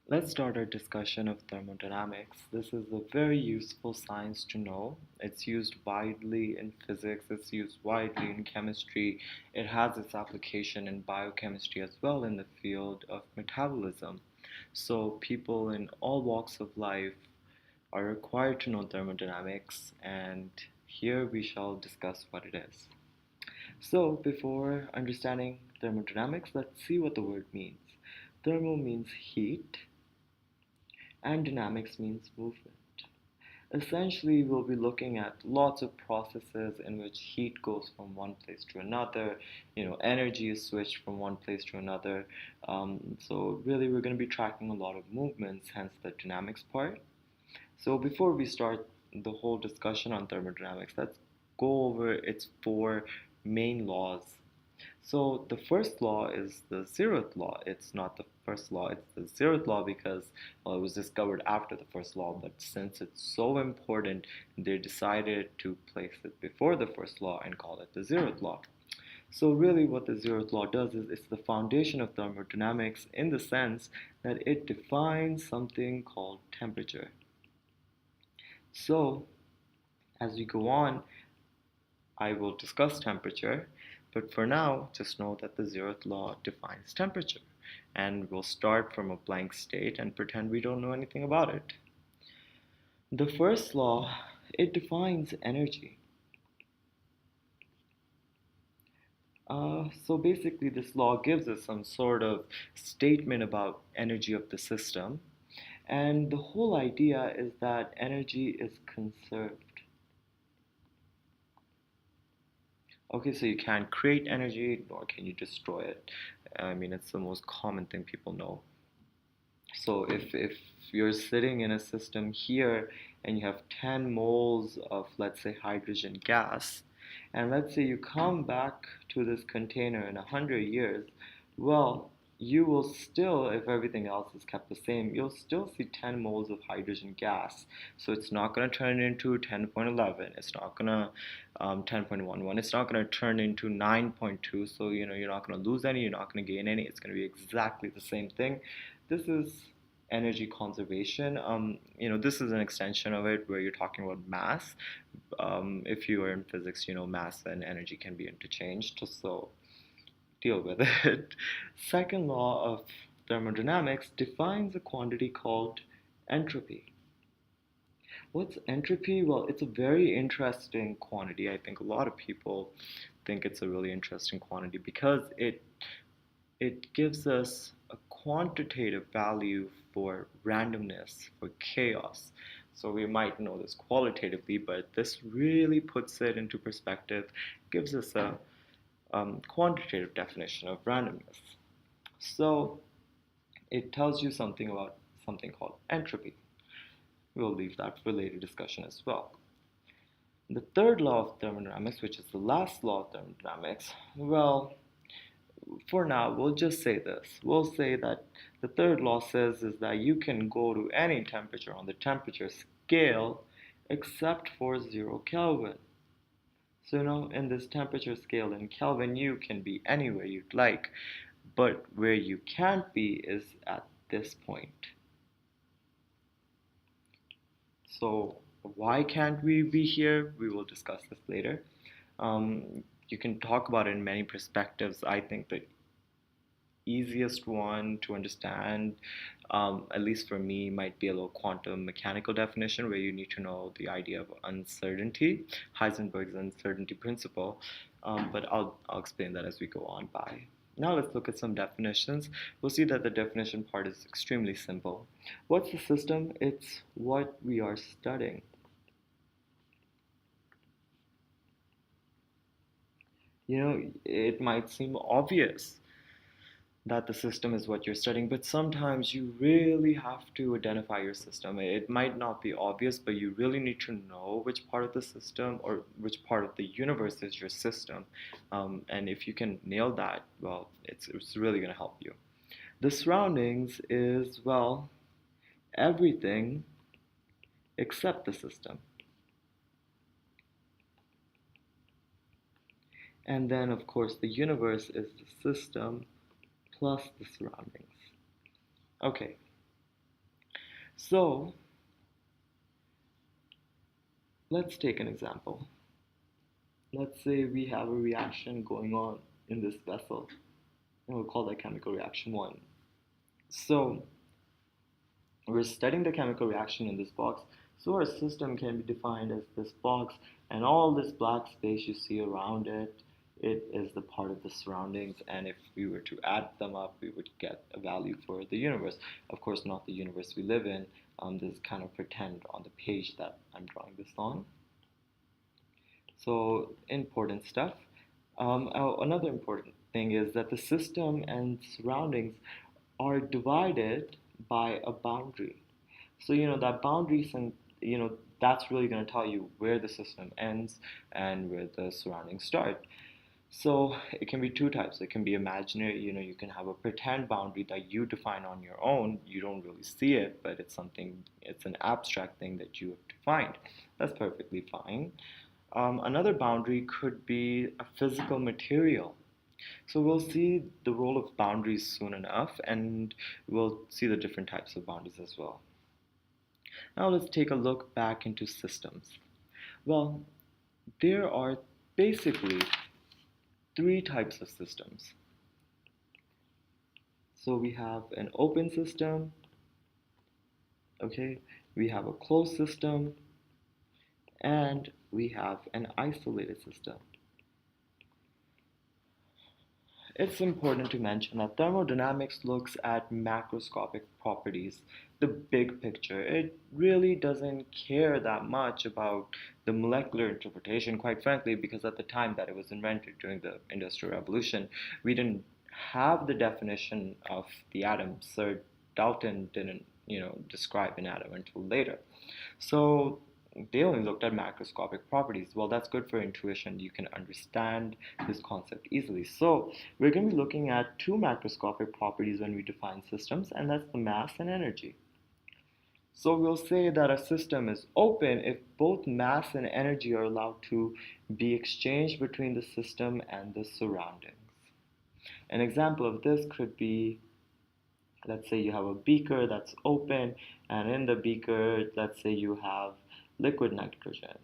Let's start our discussion of thermodynamics. This is a very useful science to know. It's used widely in physics, it's used widely in chemistry. It has its application in biochemistry as well in the field of metabolism. So, people in all walks of life are required to know thermodynamics, and here we shall discuss what it is. So, before understanding thermodynamics, let's see what the word means. Thermo means heat, and dynamics means movement. Essentially, we'll be looking at lots of processes in which heat goes from one place to another, energy is switched from one place to another. So, really, we're going to be tracking a lot of movements, hence the dynamics part. So, before we start the whole discussion on thermodynamics, let's go over its four main laws. So the first law is the Zeroth Law. It's not the first law, it's the Zeroth Law because, well, it was discovered after the first law, but since it's so important, they decided to place it before the first law and call it the Zeroth Law. So really what the Zeroth Law does is it's the foundation of thermodynamics in the sense that it defines something called temperature. So as we go on, I will discuss temperature, but for now, just know that the zeroth law defines temperature. And we'll start from a blank state and pretend we don't know anything about it. The first law, it defines energy. So basically, this law gives us some sort of statement about energy of the system. And the whole idea is that energy is conserved. Okay, so you can't create energy, nor can you destroy it. I mean, it's the most common thing people know. So if you're sitting in a system here and you have 10 moles of, let's say, hydrogen gas, and let's say you come back to this container in 100 years, well, you will still, if everything else is kept the same, you'll still see 10 moles of hydrogen gas. So it's not going to turn into 10.11. It's not going to 10.11. It's not going to turn into 9.2. So, you're not going to lose any. You're not going to gain any. It's going to be exactly the same thing. This is energy conservation. This is an extension of it where you're talking about mass. If you are in physics, mass and energy can be interchanged. So deal with it. Second law of thermodynamics defines a quantity called entropy. What's entropy? Well, it's a very interesting quantity. I think a lot of people think it's a really interesting quantity because it gives us a quantitative value for randomness, for chaos. So we might know this qualitatively, but this really puts it into perspective, gives us a quantitative definition of randomness. So it tells you something about something called entropy. We'll leave that for later discussion as well. The third law of thermodynamics, which is the last law of thermodynamics, well, for now, we'll just say this. We'll say that the third law says is that you can go to any temperature on the temperature scale except for 0 Kelvin. So, in this temperature scale in Kelvin, you can be anywhere you'd like, but where you can't be is at this point. So, why can't we be here? We will discuss this later. You can talk about it in many perspectives. I think the easiest one to understand, at least for me, might be a little quantum mechanical definition where you need to know the idea of uncertainty, Heisenberg's uncertainty principle. But I'll explain that as we go on by. Now let's look at some definitions. We'll see that the definition part is extremely simple. What's the system? It's what we are studying. It might seem obvious that the system is what you're studying, but sometimes you really have to identify your system. It might not be obvious, but you really need to know which part of the system or which part of the universe is your system. And if you can nail that, well, it's really going to help you. The surroundings is, well, everything except the system. And then, of course, the universe is the system plus the surroundings. Okay, So let's take an example. Let's say we have a reaction going on in this vessel, and we'll call that chemical reaction 1. So we're studying the chemical reaction in this box, so our system can be defined as this box, and all this black space you see around it, it is the part of the surroundings, and if we were to add them up, we would get a value for the universe. Of course, not the universe we live in. This is kind of pretend on the page that I'm drawing this on. So important stuff. Another important thing is that the system and surroundings are divided by a boundary. So that boundary, that's really going to tell you where the system ends and where the surroundings start. So it can be two types. It can be imaginary. You can have a pretend boundary that you define on your own. You don't really see it, but it's an abstract thing that you have defined. That's perfectly fine. Another boundary could be a physical material. So we'll see the role of boundaries soon enough, and we'll see the different types of boundaries as well. Now let's take a look back into systems. Well, there are basically three types of systems. So we have an open system, okay, we have a closed system, and we have an isolated system. It's important to mention that thermodynamics looks at macroscopic properties, the big picture. It really doesn't care that much about the molecular interpretation, quite frankly, because at the time that it was invented during the Industrial Revolution, we didn't have the definition of the atom. Sir Dalton didn't, describe an atom until later. So they only looked at macroscopic properties. Well, that's good for intuition. You can understand this concept easily. So we're going to be looking at two macroscopic properties when we define systems, and that's the mass and energy. So we'll say that a system is open if both mass and energy are allowed to be exchanged between the system and the surroundings. An example of this could be, let's say you have a beaker that's open, and in the beaker, let's say you have liquid nitrogen.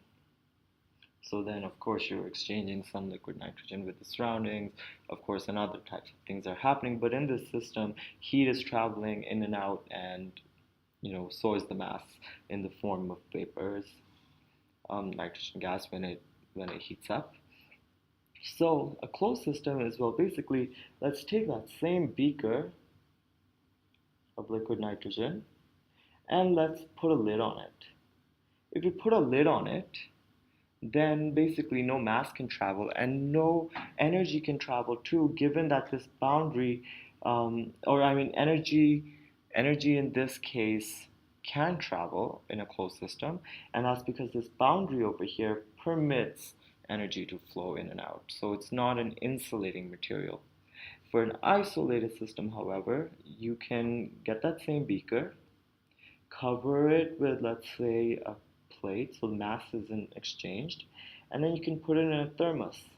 So then, of course, you're exchanging some liquid nitrogen with the surroundings. Of course, and other types of things are happening. But in this system, heat is traveling in and out, and so is the mass in the form of vapors, nitrogen gas when it heats up. So a closed system is, well, basically, let's take that same beaker of liquid nitrogen and let's put a lid on it. If you put a lid on it, then basically no mass can travel and no energy can travel too, given that this boundary, energy in this case can travel in a closed system, and that's because this boundary over here permits energy to flow in and out. So it's not an insulating material. For an isolated system, however, you can get that same beaker, cover it with, let's say, a plate so the mass isn't exchanged, and then you can put it in a thermos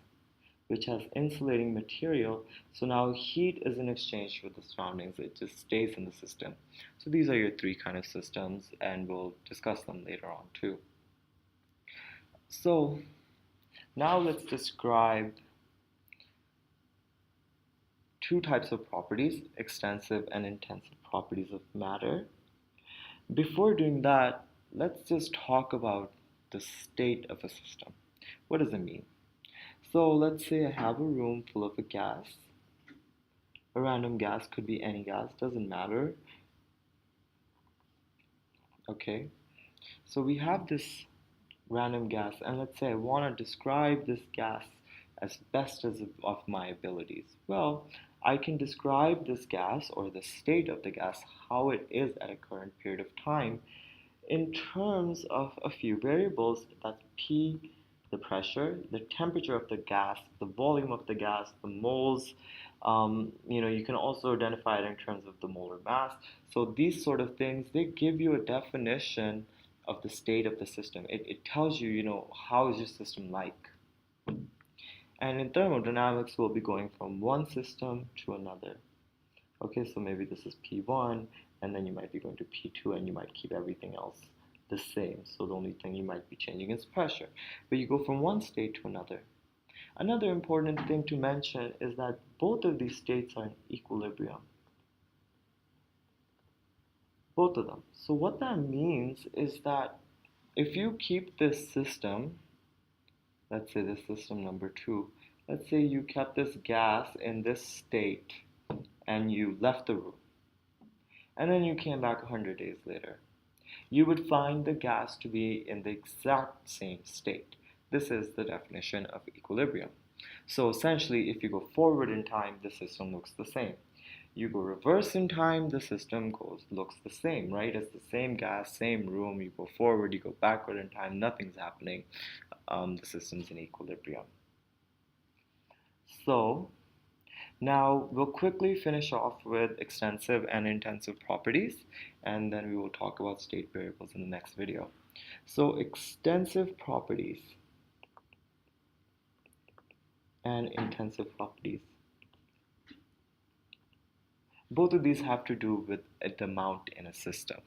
which has insulating material, so now heat isn't exchanged with the surroundings, it just stays in the system. So these are your three kind of systems, and we'll discuss them later on too. So now let's describe two types of properties, extensive and intensive properties of matter. Before doing that, let's just talk about the state of a system. What does it mean? So let's say I have a room full of a gas. A random gas, could be any gas, doesn't matter. Okay, so we have this random gas, and let's say I want to describe this gas as best as of my abilities. Well, I can describe this gas or the state of the gas, how it is at a current period of time, in terms of a few variables. That's P, the pressure, the temperature of the gas, the volume of the gas, the moles. You can also identify it in terms of the molar mass. So these sort of things, they give you a definition of the state of the system. It tells you, how is your system like. And in thermodynamics, we'll be going from one system to another. Okay, so maybe this is P1, and then you might be going to P2, and you might keep everything else the same. So the only thing you might be changing is pressure. But you go from one state to another. Another important thing to mention is that both of these states are in equilibrium. Both of them. So what that means is that if you keep this system, let's say this system number 2, let's say you kept this gas in this state and you left the room, and then you came back 100 days later, you would find the gas to be in the exact same state. This is the definition of equilibrium. So essentially, if you go forward in time, the system looks the same. You go reverse in time, the system looks the same, right? It's the same gas, same room. You go forward, you go backward in time, nothing's happening. The system's in equilibrium. So now we'll quickly finish off with extensive and intensive properties, and then we will talk about state variables in the next video. So extensive properties and intensive properties. Both of these have to do with the amount in a system.